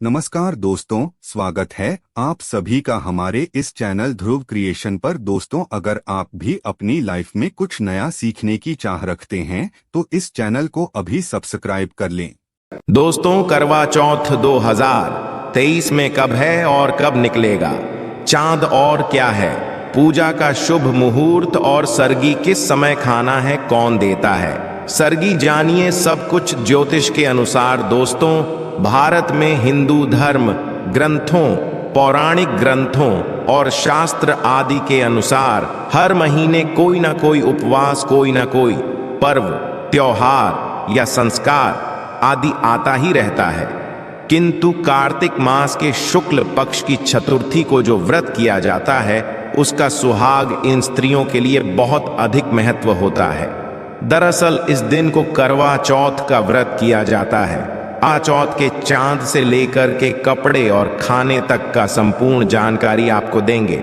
नमस्कार दोस्तों, स्वागत है आप सभी का हमारे इस चैनल ध्रुव क्रिएशन पर। दोस्तों, अगर आप भी अपनी लाइफ में कुछ नया सीखने की चाह रखते हैं तो इस चैनल को अभी सब्सक्राइब कर लें। दोस्तों, करवा चौथ 2023 में कब है और कब निकलेगा? चांद और क्या है? पूजा का शुभ मुहूर्त और सरगी किस समय खाना है, कौन देता है सरगी? जानिए सब कुछ ज्योतिष के अनुसार। दोस्तों, भारत में हिंदू धर्म ग्रंथों, पौराणिक ग्रंथों और शास्त्र आदि के अनुसार हर महीने कोई ना कोई उपवास, कोई ना कोई पर्व, त्योहार या संस्कार आदि आता ही रहता है। किंतु कार्तिक मास के शुक्ल पक्ष की चतुर्थी को जो व्रत किया जाता है, उसका सुहाग इन स्त्रियों के लिए बहुत अधिक महत्व होता है। दरअसल इस दिन को करवा चौथ का व्रत किया जाता है। करवा चौथ के चांद से लेकर के कपड़े और खाने तक का संपूर्ण जानकारी आपको देंगे।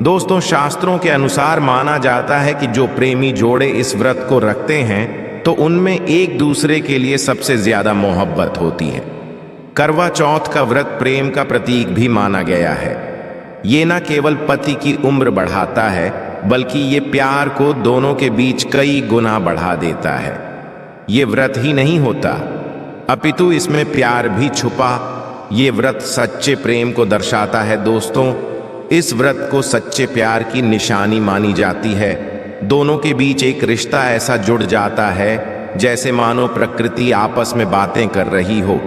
दोस्तों, शास्त्रों के अनुसार माना जाता है कि जो प्रेमी जोड़े इस व्रत को रखते हैं तो उनमें एक दूसरे के लिए सबसे ज्यादा मोहब्बत होती है। करवा चौथ का व्रत प्रेम का प्रतीक भी माना गया है। ये न केवल पति की उम्र बढ़ाता है, बल्कि ये प्यार को दोनों के बीच कई गुना बढ़ा देता है। ये व्रत ही नहीं होता, अपितु इसमें प्यार भी छुपा। ये व्रत सच्चे प्रेम को दर्शाता है। दोस्तों, इस व्रत को सच्चे प्यार की निशानी मानी जाती है। दोनों के बीच एक रिश्ता ऐसा जुड़ जाता है जैसे मानो प्रकृति आपस में बातें कर रही हो।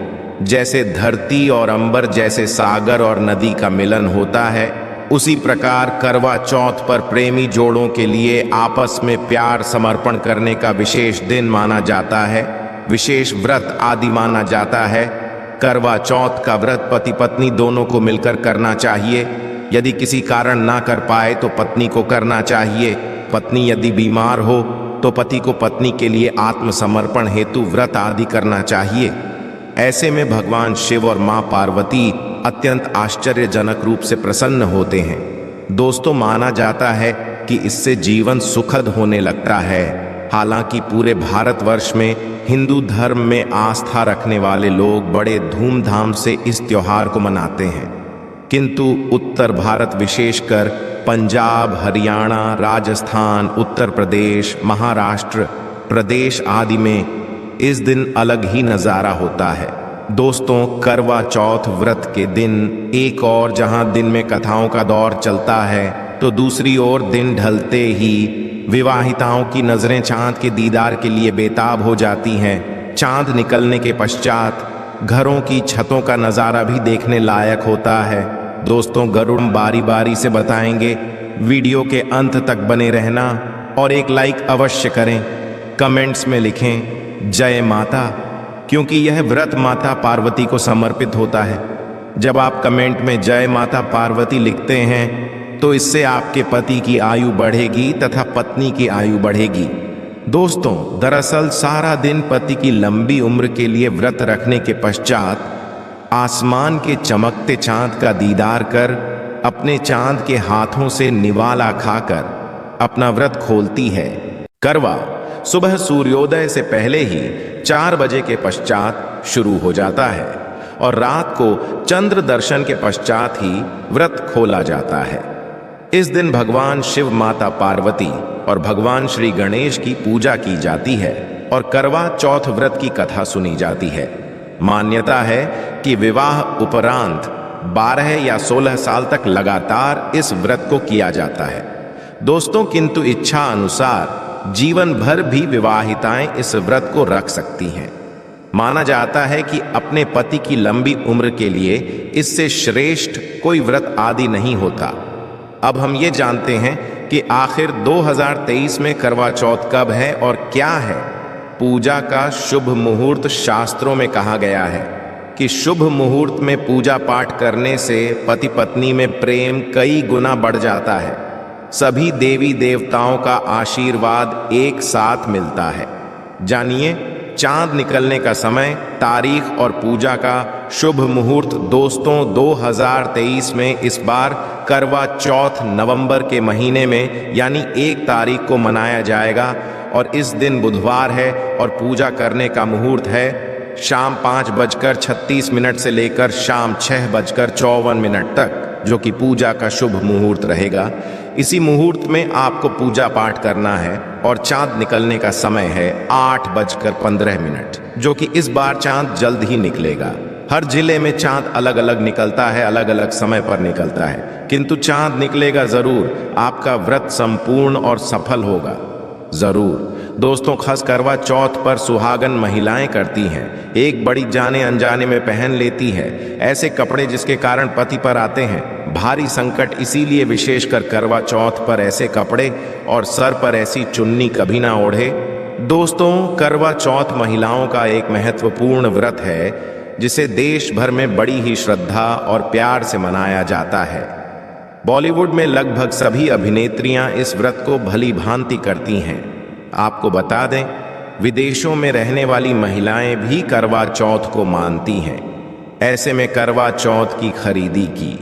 जैसे धरती और अंबर, जैसे सागर और नदी का मिलन होता है, उसी प्रकार करवा चौथ पर प्रेमी जोड़ों के लिए आपस में प्यार समर्पण करने का विशेष दिन माना जाता है, विशेष व्रत आदि माना जाता है। करवा चौथ का व्रत पति पत्नी दोनों को मिलकर करना चाहिए। यदि किसी कारण ना कर पाए तो पत्नी को करना चाहिए। पत्नी यदि बीमार हो तो पति को पत्नी के लिए आत्मसमर्पण हेतु व्रत आदि करना चाहिए। ऐसे में भगवान शिव और मां पार्वती अत्यंत आश्चर्यजनक रूप से प्रसन्न होते हैं। दोस्तों, माना जाता है कि इससे जीवन सुखद होने लगता है। हालांकि पूरे भारतवर्ष में हिंदू धर्म में आस्था रखने वाले लोग बड़े धूमधाम से इस त्योहार को मनाते हैं, किंतु उत्तर भारत, विशेषकर पंजाब, हरियाणा, राजस्थान, उत्तर प्रदेश, महाराष्ट्र प्रदेश आदि में इस दिन अलग ही नज़ारा होता है। दोस्तों, करवा चौथ व्रत के दिन एक और जहां दिन में कथाओं का दौर चलता है, तो दूसरी ओर दिन ढलते ही विवाहिताओं की नजरें चांद के दीदार के लिए बेताब हो जाती हैं। चांद निकलने के पश्चात घरों की छतों का नज़ारा भी देखने लायक होता है। दोस्तों, गरुड़ बारी बारी से बताएंगे। वीडियो के अंत तक बने रहना और एक लाइक अवश्य करें। कमेंट्स में लिखें जय माता, क्योंकि यह व्रत माता पार्वती को समर्पित होता है। जब आप कमेंट में जय माता पार्वती लिखते हैं तो इससे आपके पति की आयु बढ़ेगी तथा पत्नी की आयु बढ़ेगी। दोस्तों, दरअसल सारा दिन पति की लंबी उम्र के लिए व्रत रखने के पश्चात आसमान के चमकते चांद का दीदार कर अपने चांद के हाथों से निवाला खाकर अपना व्रत खोलती है। करवा सुबह सूर्योदय से पहले ही 4 बजे के पश्चात शुरू हो जाता है और रात को चंद्र दर्शन के पश्चात ही व्रत खोला जाता है। इस दिन भगवान शिव, माता पार्वती और भगवान श्री गणेश की पूजा की जाती है और करवा चौथ व्रत की कथा सुनी जाती है। मान्यता है कि विवाह उपरांत 12 या 16 साल तक लगातार इस व्रत को किया जाता है। दोस्तों, किंतु इच्छा अनुसार जीवन भर भी विवाहिताएं इस व्रत को रख सकती हैं। माना जाता है कि अपने पति की लंबी उम्र के लिए इससे श्रेष्ठ कोई व्रत आदि नहीं होता। अब हम ये जानते हैं कि आखिर 2023 में करवा चौथ कब है और क्या है। पूजा का शुभ मुहूर्त शास्त्रों में कहा गया है कि शुभ मुहूर्त में पूजा पाठ करने से पति पत्नी में प्रेम कई गुना बढ़ जाता है। सभी देवी देवताओं का आशीर्वाद एक साथ मिलता है। जानिए चांद निकलने का समय, तारीख और पूजा का शुभ मुहूर्त। दोस्तों, 2023 में इस बार करवा चौथ नवंबर के महीने में यानी 1 तारीख को मनाया जाएगा और इस दिन बुधवार है और पूजा करने का मुहूर्त है शाम 5:36 से लेकर शाम 6:54 तक, जो कि पूजा का शुभ मुहूर्त रहेगा। इसी मुहूर्त में आपको पूजा पाठ करना है और चांद निकलने का समय है 8:15, जो कि इस बार चांद जल्द ही निकलेगा। हर जिले में चांद अलग अलग निकलता है, अलग अलग समय पर निकलता है, किंतु चांद निकलेगा जरूर। आपका व्रत संपूर्ण और सफल होगा जरूर। दोस्तों, खास करवा चौथ पर सुहागन महिलाएं करती हैं, एक बड़ी जाने अनजाने में पहन लेती है ऐसे कपड़े जिसके कारण पति पर आते हैं भारी संकट। इसीलिए विशेषकर करवा चौथ पर ऐसे कपड़े और सर पर ऐसी चुन्नी कभी ना ओढ़े। दोस्तों, करवा चौथ महिलाओं का एक महत्वपूर्ण व्रत है जिसे देश भर में बड़ी ही श्रद्धा और प्यार से मनाया जाता है। बॉलीवुड में लगभग सभी अभिनेत्रियां इस व्रत को भली भांति करती हैं। आपको बता दें, विदेशों में रहने वाली महिलाएं भी करवा चौथ को मानती हैं। ऐसे में करवा चौथ की खरीदी की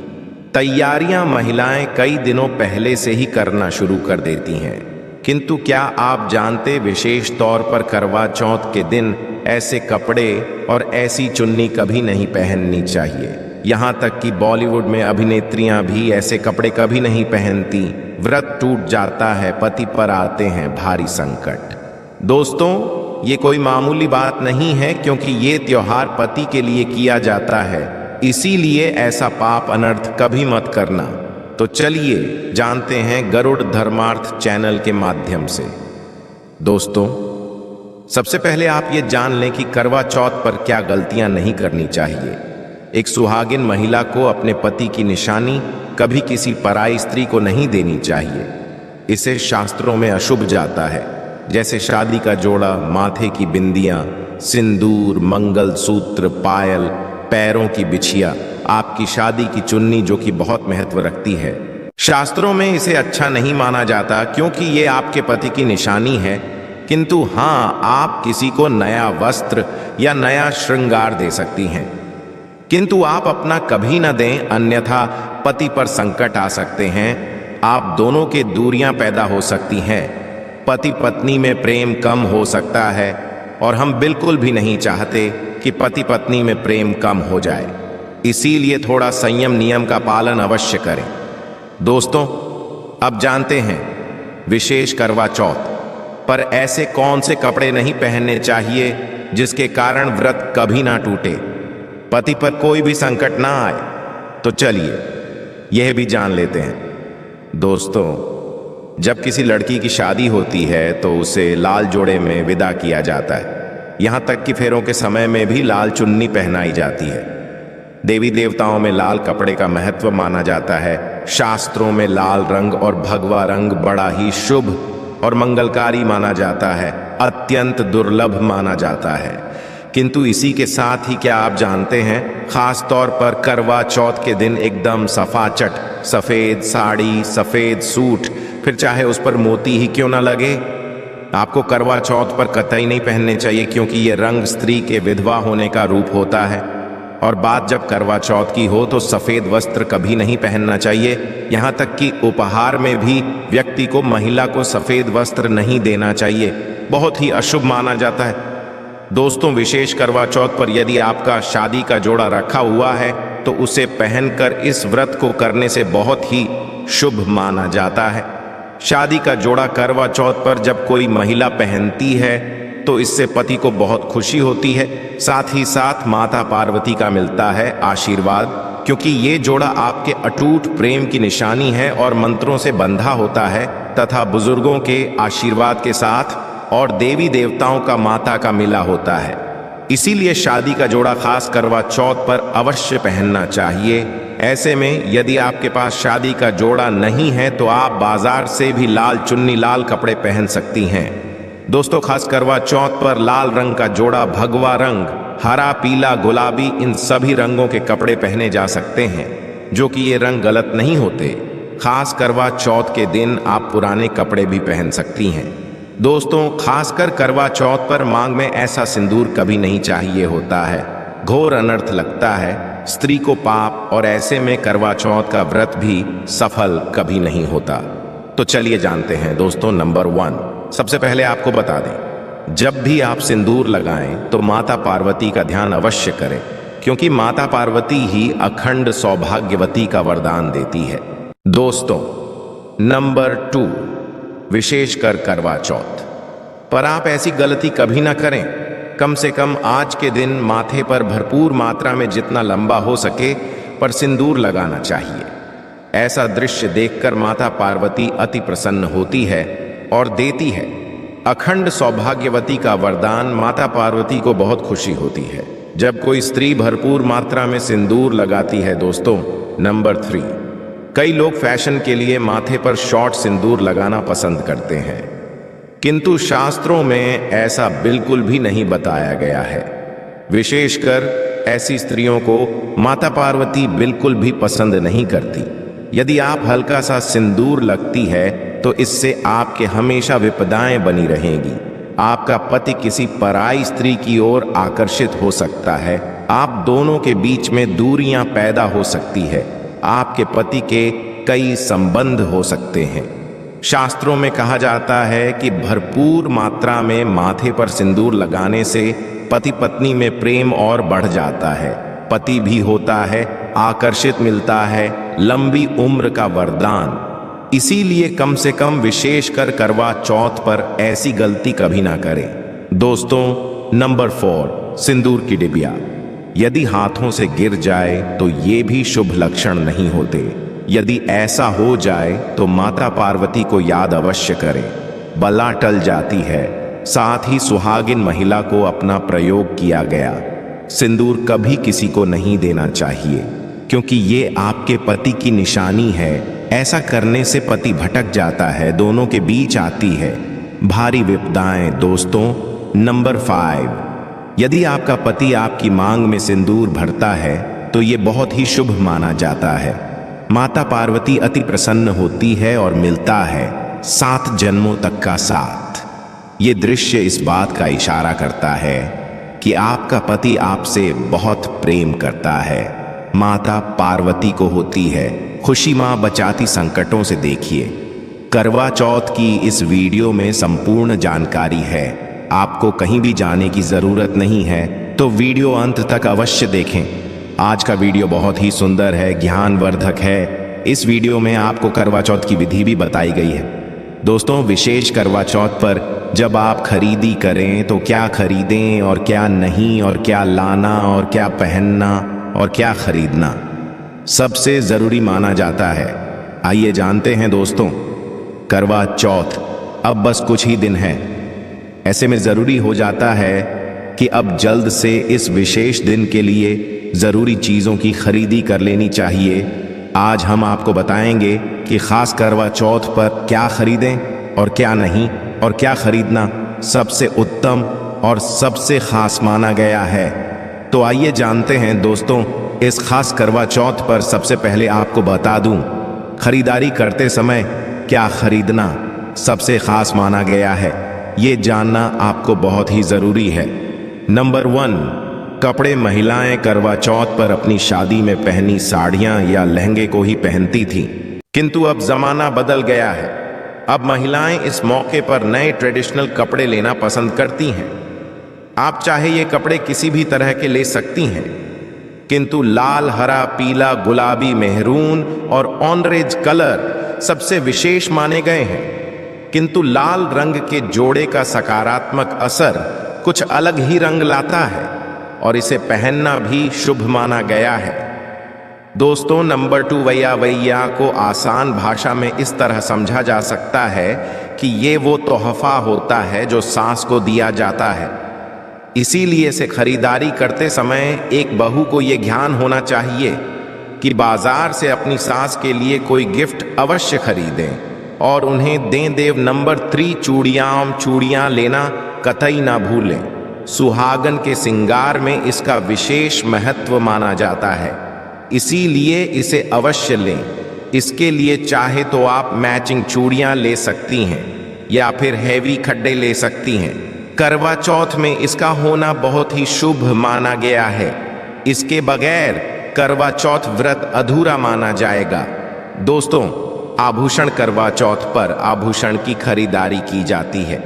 तैयारियां महिलाएं कई दिनों पहले से ही करना शुरू कर देती हैं। किंतु क्या आप जानते, विशेष तौर पर करवा चौथ के दिन ऐसे कपड़े और ऐसी चुन्नी कभी नहीं पहननी चाहिए। यहाँ तक कि बॉलीवुड में अभिनेत्रियां भी ऐसे कपड़े कभी नहीं पहनती। व्रत टूट जाता है, पति पर आते हैं भारी संकट। दोस्तों, ये कोई मामूली बात नहीं है, क्योंकि ये त्योहार पति के लिए किया जाता है। इसीलिए ऐसा पाप अनर्थ कभी मत करना। तो चलिए जानते हैं गरुड़ धर्मार्थ चैनल के माध्यम से। दोस्तों, सबसे पहले आप ये जान लें कि करवा चौथ पर क्या गलतियां नहीं करनी चाहिए। एक सुहागिन महिला को अपने पति की निशानी कभी किसी पराई स्त्री को नहीं देनी चाहिए। इसे शास्त्रों में अशुभ जाता है, जैसे शादी का जोड़ा, माथे की बिंदियां, सिंदूर, मंगल सूत्र, पायल, पैरों की बिछिया, आपकी शादी की चुन्नी जो कि बहुत महत्व रखती है। शास्त्रों में इसे अच्छा नहीं माना जाता, क्योंकि ये आपके पति की निशानी है। किंतु हाँ, आप किसी को नया वस्त्र या नया श्रृंगार दे सकती हैं, किंतु आप अपना कभी न दें, अन्यथा पति पर संकट आ सकते हैं। आप दोनों के दूरियां पैदा हो सकती हैं, पति पत्नी में प्रेम कम हो सकता है, और हम बिल्कुल भी नहीं चाहते कि पति पत्नी में प्रेम कम हो जाए। इसीलिए थोड़ा संयम नियम का पालन अवश्य करें। दोस्तों, अब जानते हैं विशेष करवा चौथ पर ऐसे कौन से कपड़े नहीं पहनने चाहिए जिसके कारण व्रत कभी ना टूटे, पति पर कोई भी संकट ना आए। तो चलिए यह भी जान लेते हैं। दोस्तों, जब किसी लड़की की शादी होती है तो उसे लाल जोड़े में विदा किया जाता है। यहाँ तक कि फेरों के समय में भी लाल चुन्नी पहनाई जाती है। देवी देवताओं में लाल कपड़े का महत्व माना जाता है। शास्त्रों में लाल रंग और भगवा रंग बड़ा ही शुभ और मंगलकारी माना जाता है, अत्यंत दुर्लभ माना जाता है। किंतु इसी के साथ ही क्या आप जानते हैं, खास तौर पर करवा चौथ के दिन एकदम सफाचट सफेद साड़ी, सफेद सूट, फिर चाहे उस पर मोती ही क्यों ना लगे, आपको करवा चौथ पर कतई नहीं पहनने चाहिए, क्योंकि ये रंग स्त्री के विधवा होने का रूप होता है। और बात जब करवा चौथ की हो तो सफेद वस्त्र कभी नहीं पहनना चाहिए। यहाँ तक कि उपहार में भी व्यक्ति को महिला को सफेद वस्त्र नहीं देना चाहिए, बहुत ही अशुभ माना जाता है। दोस्तों, विशेष करवा चौथ पर यदि आपका शादी का जोड़ा रखा हुआ है तो उसे पहनकर इस व्रत को करने से बहुत ही शुभ माना जाता है। शादी का जोड़ा करवा चौथ पर जब कोई महिला पहनती है तो इससे पति को बहुत खुशी होती है, साथ ही साथ माता पार्वती का मिलता है आशीर्वाद, क्योंकि ये जोड़ा आपके अटूट प्रेम की निशानी है और मंत्रों से बंधा होता है तथा बुजुर्गों के आशीर्वाद के साथ और देवी देवताओं का माता का मिला होता है। इसीलिए शादी का जोड़ा खास करवा चौथ पर अवश्य पहनना चाहिए। ऐसे में यदि आपके पास शादी का जोड़ा नहीं है तो आप बाजार से भी लाल चुन्नी, लाल कपड़े पहन सकती हैं। दोस्तों, खास करवा चौथ पर लाल रंग का जोड़ा, भगवा रंग, हरा, पीला, गुलाबी, इन सभी रंगों के कपड़े पहने जा सकते हैं, जो कि ये रंग गलत नहीं होते। खास करवा चौथ के दिन आप पुराने कपड़े भी पहन सकती हैं। दोस्तों, खासकर करवा चौथ पर मांग में ऐसा सिंदूर कभी नहीं चाहिए होता है, घोर अनर्थ लगता है, स्त्री को पाप, और ऐसे में करवा चौथ का व्रत भी सफल कभी नहीं होता। तो चलिए जानते हैं दोस्तों, नंबर 1, सबसे पहले आपको बता दें, जब भी आप सिंदूर लगाएं तो माता पार्वती का ध्यान अवश्य करें, क्योंकि माता पार्वती ही अखंड सौभाग्यवती का वरदान देती है। दोस्तों, नंबर 2, विशेषकर करवा चौथ पर आप ऐसी गलती कभी ना करें। कम से कम आज के दिन माथे पर भरपूर मात्रा में जितना लंबा हो सके पर सिंदूर लगाना चाहिए। ऐसा दृश्य देखकर माता पार्वती अति प्रसन्न होती है और देती है अखंड सौभाग्यवती का वरदान। माता पार्वती को बहुत खुशी होती है जब कोई स्त्री भरपूर मात्रा में सिंदूर लगाती है। दोस्तों, नंबर 3, कई लोग फैशन के लिए माथे पर शॉर्ट सिंदूर लगाना पसंद करते हैं, किंतु शास्त्रों में ऐसा बिल्कुल भी नहीं बताया गया है। विशेषकर ऐसी स्त्रियों को माता पार्वती बिल्कुल भी पसंद नहीं करती। यदि आप हल्का सा सिंदूर लगती है तो इससे आपके हमेशा विपदाएं बनी रहेंगी। आपका पति किसी पराई स्त्री की ओर आकर्षित हो सकता है। आप दोनों के बीच में दूरियां पैदा हो सकती है। आपके पति के कई संबंध हो सकते हैं। शास्त्रों में कहा जाता है कि भरपूर मात्रा में माथे पर सिंदूर लगाने से पति पत्नी में प्रेम और बढ़ जाता है। पति भी होता है, आकर्षित मिलता है, लंबी उम्र का वरदान। इसीलिए कम से कम विशेषकर करवा चौथ पर ऐसी गलती कभी ना करें। दोस्तों, नंबर 4, सिंदूर की डिबिया यदि हाथों से गिर जाए तो ये भी शुभ लक्षण नहीं होते। यदि ऐसा हो जाए तो माता पार्वती को याद अवश्य करें, बला टल जाती है। साथ ही सुहागिन महिला को अपना प्रयोग किया गया सिंदूर कभी किसी को नहीं देना चाहिए, क्योंकि ये आपके पति की निशानी है। ऐसा करने से पति भटक जाता है, दोनों के बीच आती है भारी विपदाएं। दोस्तों, नंबर 5, यदि आपका पति आपकी मांग में सिंदूर भरता है तो ये बहुत ही शुभ माना जाता है। माता पार्वती अति प्रसन्न होती है और मिलता है 7 जन्मों तक का साथ। ये दृश्य इस बात का इशारा करता है कि आपका पति आपसे बहुत प्रेम करता है। माता पार्वती को होती है खुशी, मां बचाती संकटों से। देखिए, करवा चौथ की इस वीडियो में संपूर्ण जानकारी है। आपको कहीं भी जाने की जरूरत नहीं है, तो वीडियो अंत तक अवश्य देखें। आज का वीडियो बहुत ही सुंदर है, ज्ञानवर्धक है। इस वीडियो में आपको करवा चौथ की विधि भी बताई गई है। दोस्तों, विशेष करवा चौथ पर जब आप खरीदी करें तो क्या खरीदें और क्या नहीं, और क्या लाना और क्या पहनना और क्या खरीदना सबसे जरूरी माना जाता है। आइए जानते हैं दोस्तों। करवा चौथ अब बस कुछ ही दिन है। ऐसे में जरूरी हो जाता है कि अब जल्द से इस विशेष दिन के लिए जरूरी चीजों की खरीदी कर लेनी चाहिए। आज हम आपको बताएंगे कि खास करवा चौथ पर क्या खरीदें और क्या नहीं, और क्या खरीदना सबसे उत्तम और सबसे खास माना गया है। तो आइए जानते हैं दोस्तों। इस खास करवा चौथ पर सबसे पहले आपको बता दूं, खरीदारी करते समय क्या खरीदना सबसे खास माना गया है, ये जानना आपको बहुत ही जरूरी है। नंबर 1, कपड़े। महिलाएं करवा चौथ पर अपनी शादी में पहनी साड़ियां या लहंगे को ही पहनती थीं, किंतु अब जमाना बदल गया है। अब महिलाएं इस मौके पर नए ट्रेडिशनल कपड़े लेना पसंद करती हैं। आप चाहे ये कपड़े किसी भी तरह के ले सकती हैं, किंतु लाल, हरा, पीला, गुलाबी, मेहरून और ऑरेंज कलर सबसे विशेष माने गए हैं। किंतु लाल रंग के जोड़े का सकारात्मक असर कुछ अलग ही रंग लाता है और इसे पहनना भी शुभ माना गया है। दोस्तों, नंबर 2, वैया को आसान भाषा में इस तरह समझा जा सकता है कि ये वो तोहफा होता है जो सास को दिया जाता है। इसीलिए से खरीदारी करते समय एक बहू को ये ज्ञान होना चाहिए कि बाजार से अपनी सास के लिए कोई गिफ्ट अवश्य खरीदें और उन्हें दें। देव नंबर 3, चूड़ियां लेना कतई ना भूलें। सुहागन के श्रृंगार में इसका विशेष महत्व माना जाता है, इसीलिए इसे अवश्य लें। इसके लिए चाहे तो आप मैचिंग चूड़ियां ले सकती हैं या फिर हैवी खड्डे ले सकती हैं। करवा चौथ में इसका होना बहुत ही शुभ माना गया है। इसके बगैर करवा चौथ व्रत अधूरा माना जाएगा। दोस्तों, आभूषण। करवा चौथ पर आभूषण की खरीदारी की जाती है।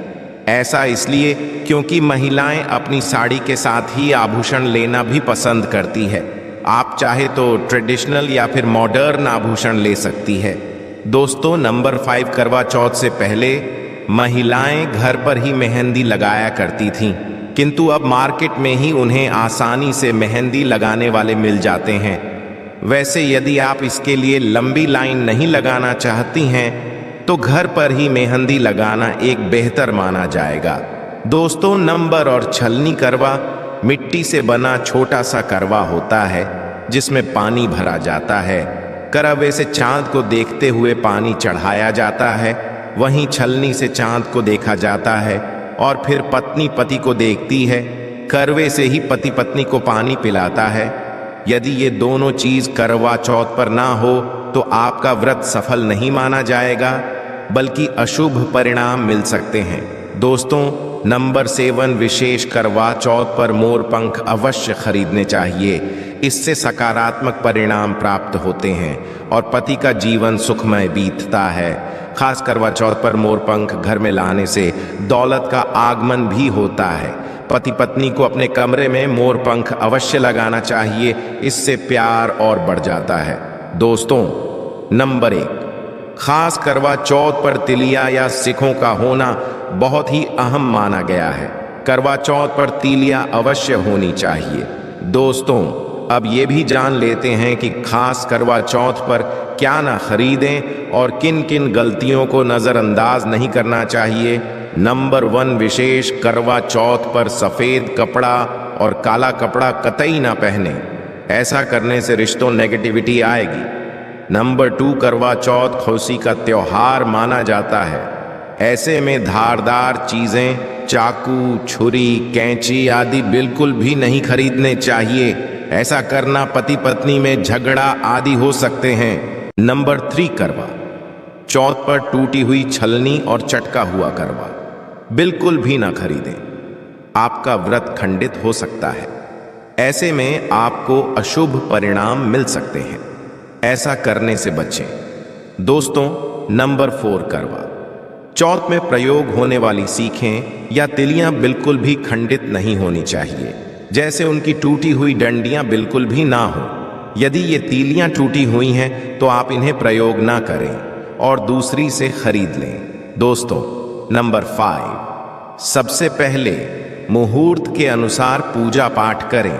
ऐसा इसलिए क्योंकि महिलाएं अपनी साड़ी के साथ ही आभूषण लेना भी पसंद करती है। आप चाहे तो ट्रेडिशनल या फिर मॉडर्न आभूषण ले सकती है। दोस्तों, नंबर 5, करवा चौथ से पहले महिलाएं घर पर ही मेहंदी लगाया करती थीं, किंतु अब मार्केट में ही उन्हें आसानी से मेहंदी लगाने वाले मिल जाते हैं। वैसे यदि आप इसके लिए लंबी लाइन नहीं लगाना चाहती हैं तो घर पर ही मेहंदी लगाना एक बेहतर माना जाएगा। दोस्तों, नंबर और छलनी करवा मिट्टी से बना छोटा सा करवा होता है जिसमें पानी भरा जाता है। करवे से चांद को देखते हुए पानी चढ़ाया जाता है, वहीं छलनी से चांद को देखा जाता है और फिर पत्नी पति को देखती है। करवे से ही पति पत्नी को पानी पिलाता है। यदि ये दोनों चीज करवा चौथ पर ना हो तो आपका व्रत सफल नहीं माना जाएगा, बल्कि अशुभ परिणाम मिल सकते हैं। दोस्तों, नंबर 7, विशेष करवा चौथ पर मोर पंख अवश्य खरीदने चाहिए। इससे सकारात्मक परिणाम प्राप्त होते हैं और पति का जीवन सुखमय बीतता है। खास करवा चौथ पर मोर पंख घर में लाने से दौलत का आगमन भी होता है। पति पत्नी को अपने कमरे में मोर पंख अवश्य लगाना चाहिए, इससे प्यार और बढ़ जाता है। दोस्तों, नंबर 1, खास करवा चौथ पर तिलिया या सिखों का होना बहुत ही अहम माना गया है। करवा चौथ पर तिलिया अवश्य होनी चाहिए। दोस्तों, अब ये भी जान लेते हैं कि खास करवा चौथ पर क्या ना खरीदें और किन किन गलतियों को नज़रअंदाज नहीं करना चाहिए। नंबर 1, विशेष करवा चौथ पर सफ़ेद कपड़ा और काला कपड़ा कतई ना पहने। ऐसा करने से रिश्तों नेगेटिविटी आएगी। नंबर 2, करवा चौथ खुशी का त्योहार माना जाता है। ऐसे में धारदार चीज़ें, चाकू, छुरी, कैंची आदि बिल्कुल भी नहीं खरीदने चाहिए। ऐसा करना पति पत्नी में झगड़ा आदि हो सकते हैं। नंबर 3, करवा चौथ पर टूटी हुई छलनी और चटका हुआ करवा बिल्कुल भी ना खरीदें। आपका व्रत खंडित हो सकता है। ऐसे में आपको अशुभ परिणाम मिल सकते हैं। ऐसा करने से बचें। दोस्तों, नंबर 4, करवा चौथ में प्रयोग होने वाली सीखें या तिलियां बिल्कुल भी खंडित नहीं होनी चाहिए। जैसे उनकी टूटी हुई डंडियां बिल्कुल भी ना हो। यदि ये तीलियां टूटी हुई हैं तो आप इन्हें प्रयोग ना करें और दूसरी से खरीद लें। दोस्तों, नंबर 5, सबसे पहले मुहूर्त के अनुसार पूजा पाठ करें।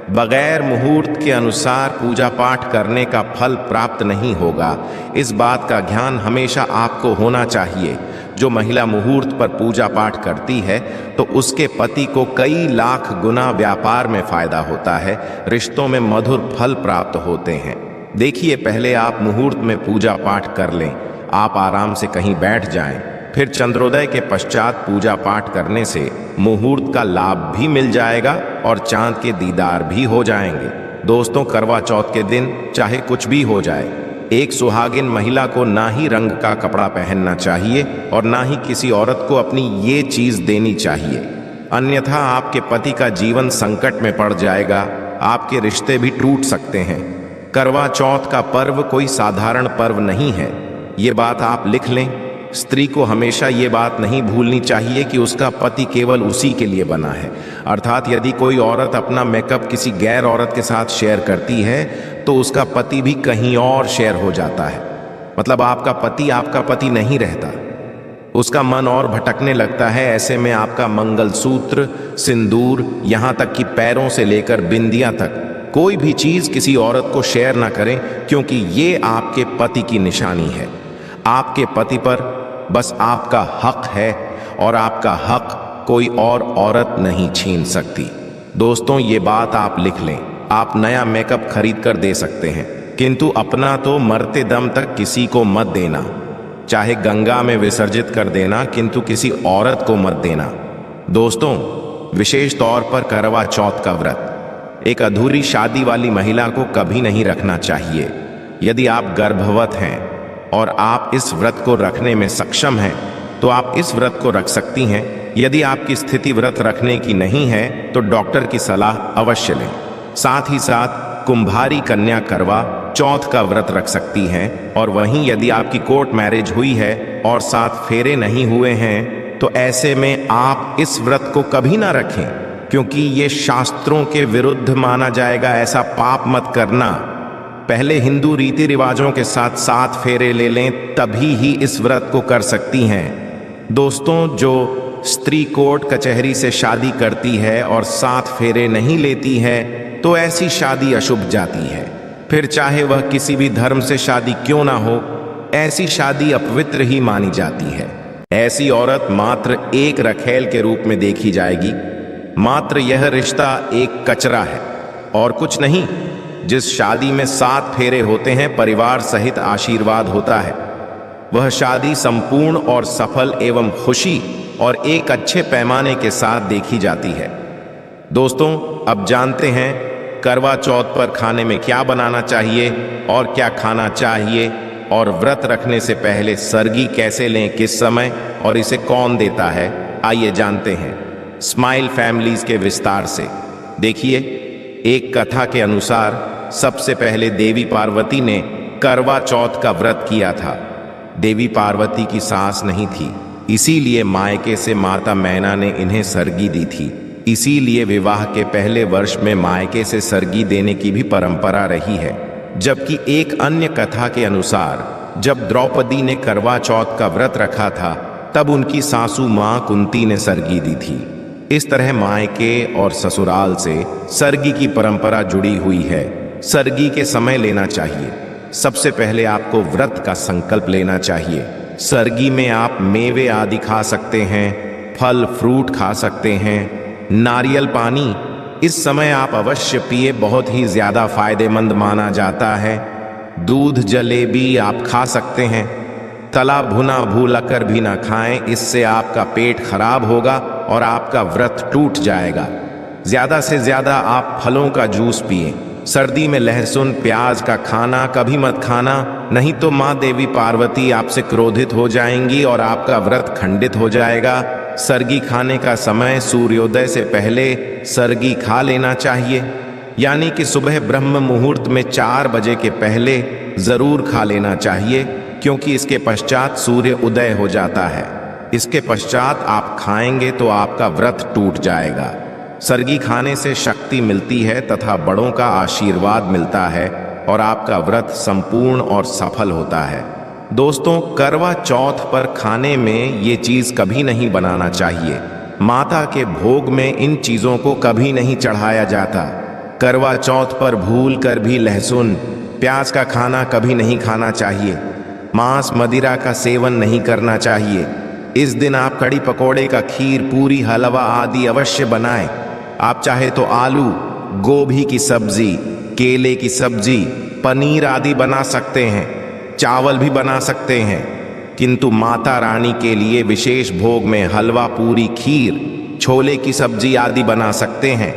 बगैर मुहूर्त के अनुसार पूजा पाठ करने का फल प्राप्त नहीं होगा। इस बात का ध्यान हमेशा आपको होना चाहिए। जो महिला मुहूर्त पर पूजा पाठ करती है तो उसके पति को कई लाख गुना व्यापार में फायदा होता है, रिश्तों में मधुर फल प्राप्त होते हैं। देखिए, पहले आप मुहूर्त में पूजा पाठ कर लें। आप आराम से कहीं बैठ जाएं, फिर चंद्रोदय के पश्चात पूजा पाठ करने से मुहूर्त का लाभ भी मिल जाएगा और चांद के दीदार भी हो जाएंगे। दोस्तों, करवा चौथ के दिन चाहे कुछ भी हो जाए, एक सुहागिन महिला को ना ही रंग का कपड़ा पहनना चाहिए और ना ही किसी औरत को अपनी ये चीज देनी चाहिए, अन्यथा आपके पति का जीवन संकट में पड़ जाएगा। आपके रिश्ते भी टूट सकते हैं। करवा चौथ का पर्व कोई साधारण पर्व नहीं है, ये बात आप लिख लें। स्त्री को हमेशा ये बात नहीं भूलनी चाहिए कि उसका पति केवल उसी के लिए बना है। अर्थात यदि कोई औरत अपना मेकअप किसी गैर औरत के साथ शेयर करती है तो उसका पति भी कहीं और शेयर हो जाता है। मतलब आपका पति नहीं रहता, उसका मन और भटकने लगता है। ऐसे में आपका मंगलसूत्र, सिंदूर, यहाँ तक कि पैरों से लेकर बिंदिया तक कोई भी चीज किसी औरत को शेयर ना करें, क्योंकि ये आपके पति की निशानी है। आपके पति पर बस आपका हक है और आपका हक कोई और औरत नहीं छीन सकती। दोस्तों, ये बात आप लिख लें। आप नया मेकअप खरीद कर दे सकते हैं, किंतु अपना तो मरते दम तक किसी को मत देना। चाहे गंगा में विसर्जित कर देना, किंतु किसी औरत को मत देना। दोस्तों, विशेष तौर पर करवा चौथ का व्रत एक अधूरी शादी वाली महिला को कभी नहीं रखना चाहिए। यदि आप गर्भवत हैं और आप इस व्रत को रखने में सक्षम हैं तो आप इस व्रत को रख सकती हैं। यदि आपकी स्थिति व्रत रखने की नहीं है तो डॉक्टर की सलाह अवश्य लें। साथ ही साथ कुंभारी कन्या करवा चौथ का व्रत रख सकती हैं। और वहीं यदि आपकी कोर्ट मैरिज हुई है और 7 फेरे नहीं हुए हैं तो ऐसे में आप इस व्रत को कभी ना रखें, क्योंकि ये शास्त्रों के विरुद्ध माना जाएगा। ऐसा पाप मत करना। पहले हिंदू रीति रिवाजों के साथ 7 फेरे ले लें, तभी ही इस व्रत को कर सकती हैं। दोस्तों, जो स्त्री कोर्ट कचहरी से शादी करती है और 7 फेरे नहीं लेती है, तो ऐसी शादी अशुभ जाती है। फिर चाहे वह किसी भी धर्म से शादी क्यों ना हो, ऐसी शादी अपवित्र ही मानी जाती है। ऐसी औरत मात्र एक रखेल के रूप में देखी जाएगी। मात्र यह रिश्ता एक कचरा है और कुछ नहीं। जिस शादी में 7 फेरे होते हैं, परिवार सहित आशीर्वाद होता है, वह शादी संपूर्ण और सफल एवं खुशी और एक अच्छे पैमाने के साथ देखी जाती है। दोस्तों, अब जानते हैं करवा चौथ पर खाने में क्या बनाना चाहिए और क्या खाना चाहिए, और व्रत रखने से पहले सरगी कैसे लें, किस समय, और इसे कौन देता है। आइए जानते हैं स्माइल फैमिलीज के विस्तार से। देखिए, एक कथा के अनुसार सबसे पहले देवी पार्वती ने करवा चौथ का व्रत किया था। देवी पार्वती की सास नहीं थी, इसीलिए मायके से माता मैना ने इन्हें सरगी दी थी। इसीलिए विवाह के पहले वर्ष में मायके से सरगी देने की भी परंपरा रही है। जबकि एक अन्य कथा के अनुसार जब द्रौपदी ने करवा चौथ का व्रत रखा था, तब उनकी सासू मां कुंती ने सरगी दी थी। इस तरह मायके और ससुराल से सरगी की परंपरा जुड़ी हुई है। सरगी के समय लेना चाहिए। सबसे पहले आपको व्रत का संकल्प लेना चाहिए। सरगी में आप मेवे आदि खा सकते हैं, फल फ्रूट खा सकते हैं, नारियल पानी इस समय आप अवश्य पिए, बहुत ही ज्यादा फायदेमंद माना जाता है। दूध जलेबी आप खा सकते हैं। तला भुना भूला कर भी ना खाएं, इससे आपका पेट खराब होगा और आपका व्रत टूट जाएगा। ज्यादा से ज्यादा आप फलों का जूस पिए। सर्दी में लहसुन प्याज का खाना कभी मत खाना, नहीं तो माँ देवी पार्वती आपसे क्रोधित हो जाएंगी और आपका व्रत खंडित हो जाएगा। सरगी खाने का समय सूर्योदय से पहले सरगी खा लेना चाहिए, यानी कि सुबह ब्रह्म मुहूर्त में 4 बजे के पहले जरूर खा लेना चाहिए, क्योंकि इसके पश्चात सूर्य उदय हो जाता है। इसके पश्चात आप खाएंगे तो आपका व्रत टूट जाएगा। सरगी खाने से शक्ति मिलती है तथा बड़ों का आशीर्वाद मिलता है और आपका व्रत संपूर्ण और सफल होता है। दोस्तों, करवा चौथ पर खाने में ये चीज कभी नहीं बनाना चाहिए। माता के भोग में इन चीजों को कभी नहीं चढ़ाया जाता। करवा चौथ पर भूल कर भी लहसुन प्याज का खाना कभी नहीं खाना चाहिए। मांस मदिरा का सेवन नहीं करना चाहिए। इस दिन आप कड़ी पकौड़े का खीर, पूरी, हलवा आदि अवश्य बनाएं। आप चाहे तो आलू, गोभी की सब्जी, केले की सब्जी, पनीर आदि बना सकते हैं। चावल भी बना सकते हैं, किंतु माता रानी के लिए विशेष भोग में हलवा, पूरी, खीर, छोले की सब्जी आदि बना सकते हैं।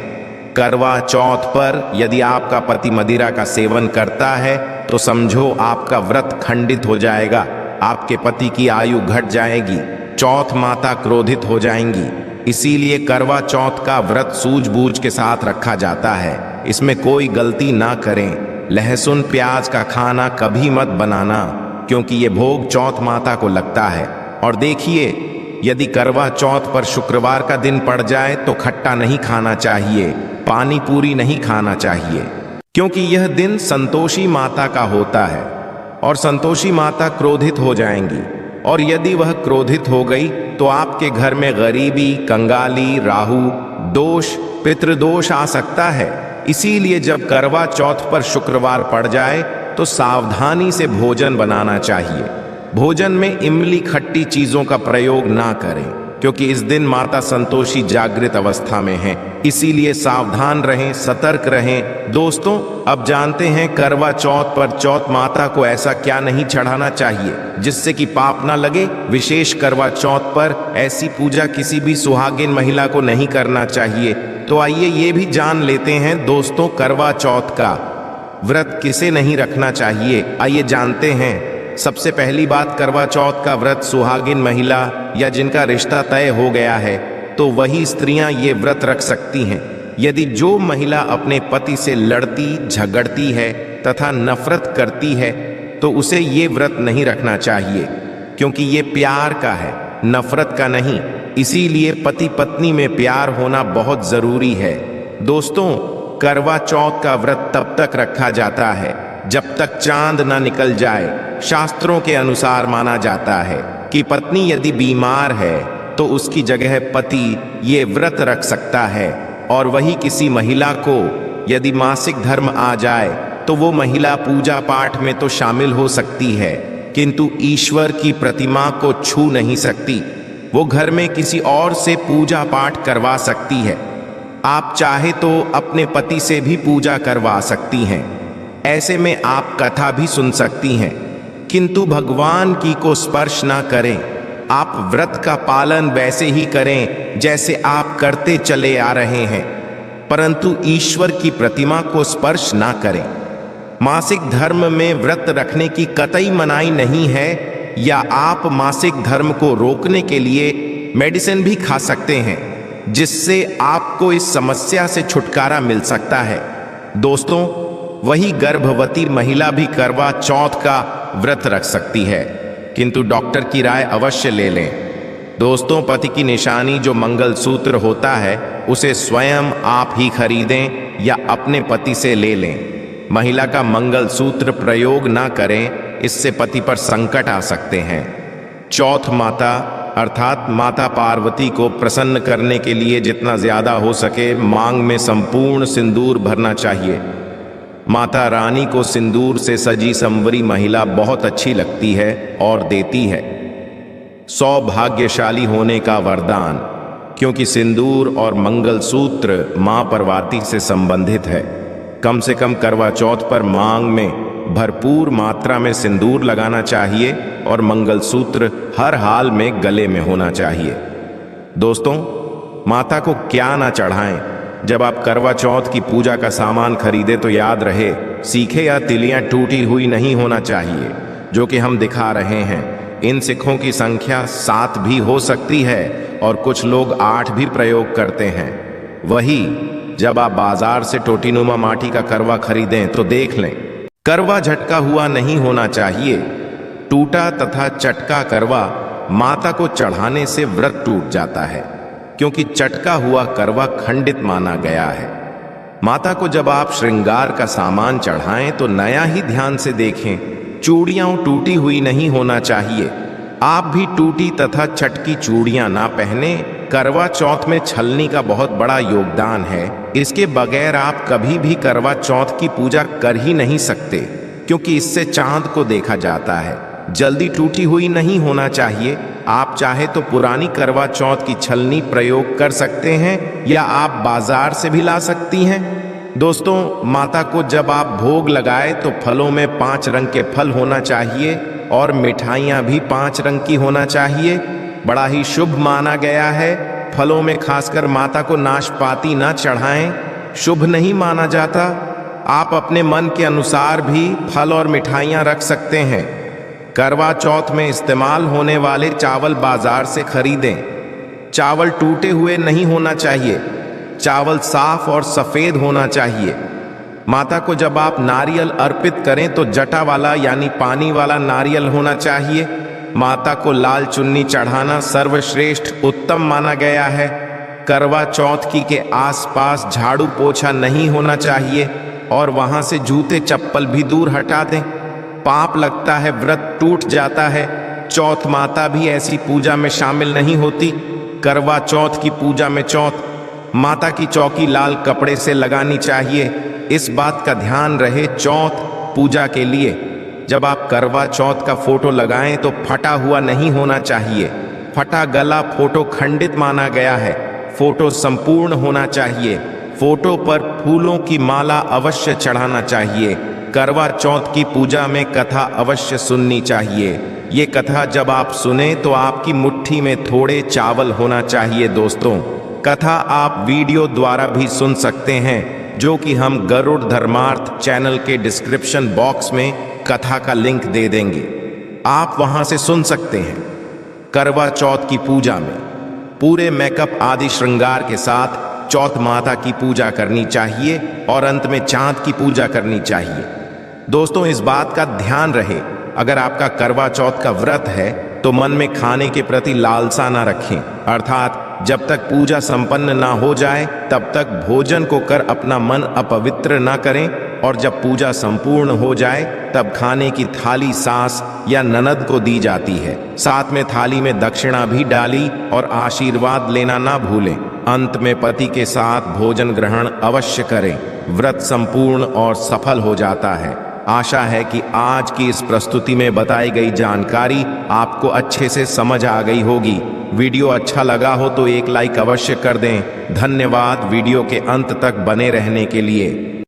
करवा चौथ पर यदि आपका पति मदिरा का सेवन करता है तो समझो आपका व्रत खंडित हो जाएगा। आपके पति की आयु घट जाएगी। चौथ माता क्रोधित हो जाएंगी। इसीलिए करवा चौथ का व्रत सूझबूझ के साथ रखा जाता है। इसमें कोई गलती ना करें। लहसुन प्याज का खाना कभी मत बनाना, क्योंकि ये भोग चौथ माता को लगता है। और देखिए, यदि करवा चौथ पर शुक्रवार का दिन पड़ जाए तो खट्टा नहीं खाना चाहिए, पानी पूरी नहीं खाना चाहिए, क्योंकि यह दिन संतोषी माता का होता है और संतोषी माता क्रोधित हो जाएंगी। और यदि वह क्रोधित हो गई तो आपके घर में गरीबी, कंगाली, राहु दोष, पितृदोष आ सकता है। इसीलिए जब करवा चौथ पर शुक्रवार पड़ जाए तो सावधानी से भोजन बनाना चाहिए। भोजन में इमली खट्टी चीजों का प्रयोग ना करें, क्योंकि इस दिन माता संतोषी जागृत अवस्था में है। इसीलिए सावधान रहें, सतर्क रहें। दोस्तों, अब जानते हैं करवा चौथ पर चौथ माता को ऐसा क्या नहीं चढ़ाना चाहिए जिससे कि पाप ना लगे। विशेष करवा चौथ पर ऐसी पूजा किसी भी सुहागिन महिला को नहीं करना चाहिए। तो आइए ये भी जान लेते हैं दोस्तों, करवा चौथ का व्रत किसे नहीं रखना चाहिए। आइए जानते हैं। सबसे पहली बात, करवा चौथ का व्रत सुहागिन महिला या जिनका रिश्ता तय हो गया है तो वही स्त्रियां ये व्रत रख सकती हैं। यदि जो महिला अपने पति से लड़ती झगड़ती है तथा नफरत करती है तो उसे ये व्रत नहीं रखना चाहिए, क्योंकि ये प्यार का है। नफरत का नहीं। इसीलिए पति पत्नी में प्यार होना बहुत जरूरी है। दोस्तों, करवा चौथ का व्रत तब तक रखा जाता है जब तक चांद न निकल जाए। शास्त्रों के अनुसार माना जाता है कि पत्नी यदि बीमार है तो उसकी जगह पति ये व्रत रख सकता है, और वही किसी महिला को यदि मासिक धर्म आ जाए तो वो महिला पूजा पाठ में तो शामिल हो सकती है, किंतु ईश्वर की प्रतिमा को छू नहीं सकती। वो घर में किसी और से पूजा पाठ करवा सकती है। आप चाहे तो अपने पति से भी पूजा करवा सकती हैं। ऐसे में आप कथा भी सुन सकती हैं, किंतु भगवान की को स्पर्श ना करें। आप व्रत का पालन वैसे ही करें जैसे आप करते चले आ रहे हैं, परंतु ईश्वर की प्रतिमा को स्पर्श ना करें। मासिक धर्म में व्रत रखने की कतई मनाही नहीं है, या आप मासिक धर्म को रोकने के लिए मेडिसिन भी खा सकते हैं, जिससे आपको इस समस्या से छुटकारा मिल सकता है। दोस्तों, वही गर्भवती महिला भी करवा चौथ का व्रत रख सकती है, किंतु डॉक्टर की राय अवश्य ले लें। दोस्तों, पति की निशानी जो मंगलसूत्र होता है उसे स्वयं आप ही खरीदें या अपने पति से ले लें। महिला का मंगलसूत्र प्रयोग ना करें, इससे पति पर संकट आ सकते हैं। चौथ माता अर्थात माता पार्वती को प्रसन्न करने के लिए जितना ज्यादा हो सके मांग में संपूर्ण सिंदूर भरना चाहिए। माता रानी को सिंदूर से सजी संवरी महिला बहुत अच्छी लगती है और देती है। सौभाग्यशाली होने का वरदान, क्योंकि सिंदूर और मंगलसूत्र मां पार्वती से संबंधित है। कम से कम करवा चौथ पर मांग में भरपूर मात्रा में सिंदूर लगाना चाहिए और मंगलसूत्र हर हाल में गले में होना चाहिए। दोस्तों, माता को क्या ना चढ़ाएं। जब आप करवा चौथ की पूजा का सामान खरीदे तो याद रहे, सीखे या तिलियां टूटी हुई नहीं होना चाहिए, जो कि हम दिखा रहे हैं। इन सिक्कों की संख्या 7 भी हो सकती है और कुछ लोग 8 भी प्रयोग करते हैं। वही जब आप बाजार से टोटीनुमा माटी का करवा खरीदें तो देख लें, करवा झटका हुआ नहीं होना चाहिए। टूटा तथा चटका करवा माता को चढ़ाने से व्रत टूट जाता है, क्योंकि चटका हुआ करवा खंडित माना गया है। माता को जब आप श्रृंगार का सामान चढ़ाएं तो नया ही ध्यान से देखें। चूड़ियां टूटी हुई नहीं होना चाहिए। आप भी टूटी तथा चटकी चूड़ियां ना पहने। करवा चौथ में छलनी का बहुत बड़ा योगदान है। इसके बगैर आप कभी भी करवा चौथ की पूजा कर ही नहीं सकते, क्योंकि इससे चांद को देखा जाता है। जल्दी टूटी हुई नहीं होना चाहिए। आप चाहे तो पुरानी करवा चौथ की छलनी प्रयोग कर सकते हैं, या आप बाजार से भी ला सकती हैं। दोस्तों, माता को जब आप भोग लगाए तो फलों में 5 रंग के फल होना चाहिए और मिठाइयाँ भी 5 रंग की होना चाहिए। बड़ा ही शुभ माना गया है। फलों में खासकर माता को नाशपाती ना चढ़ाएं, शुभ नहीं माना जाता। आप अपने मन के अनुसार भी फल और मिठाइयाँ रख सकते हैं। करवा चौथ में इस्तेमाल होने वाले चावल बाजार से खरीदें। चावल टूटे हुए नहीं होना चाहिए। चावल साफ और सफेद होना चाहिए। माता को जब आप नारियल अर्पित करें तो जटा वाला यानी पानी वाला नारियल होना चाहिए। माता को लाल चुन्नी चढ़ाना सर्वश्रेष्ठ उत्तम माना गया है। करवा चौथ की के आसपास झाड़ू पोछा नहीं होना चाहिए और वहां से जूते चप्पल भी दूर हटा दें। पाप लगता है, व्रत टूट जाता है। चौथ माता भी ऐसी पूजा में शामिल नहीं होती। करवा चौथ की पूजा में चौथ माता की चौकी लाल कपड़े से लगानी चाहिए। इस बात का ध्यान रहे, चौथ पूजा के लिए जब आप करवा चौथ का फोटो लगाएं तो फटा हुआ नहीं होना चाहिए। फटा गला फोटो खंडित माना गया है। फोटो संपूर्ण होना चाहिए। फोटो पर फूलों की माला अवश्य चढ़ाना चाहिए। करवा चौथ की पूजा में कथा अवश्य सुननी चाहिए। ये कथा जब आप सुने तो आपकी मुट्ठी में थोड़े चावल होना चाहिए। दोस्तों, कथा आप वीडियो द्वारा भी सुन सकते हैं, जो कि हम गरुड़ धर्मार्थ चैनल के डिस्क्रिप्शन बॉक्स में कथा का लिंक दे देंगे। आप वहां से सुन सकते हैं। करवा चौथ की पूजा में पूरे मेकअप आदि श्रृंगार के साथ चौथ माता की पूजा करनी चाहिए और अंत में चांद की पूजा करनी चाहिए। दोस्तों, इस बात का ध्यान रहे, अगर आपका करवा चौथ का व्रत है तो मन में खाने के प्रति लालसा न रखें, अर्थात जब तक पूजा संपन्न ना हो जाए तब तक भोजन को कर अपना मन अपवित्र ना करें, और जब पूजा संपूर्ण हो जाए तब खाने की थाली सास या ननद को दी जाती है। साथ में थाली में दक्षिणा भी डाली और आशीर्वाद लेना ना भूलें। अंत में पति के साथ भोजन ग्रहण अवश्य करें। व्रत संपूर्ण और सफल हो जाता है। आशा है कि आज की इस प्रस्तुति में बताई गई जानकारी आपको अच्छे से समझ आ गई होगी। वीडियो अच्छा लगा हो तो एक लाइक अवश्य कर दें। धन्यवाद वीडियो के अंत तक बने रहने के लिए।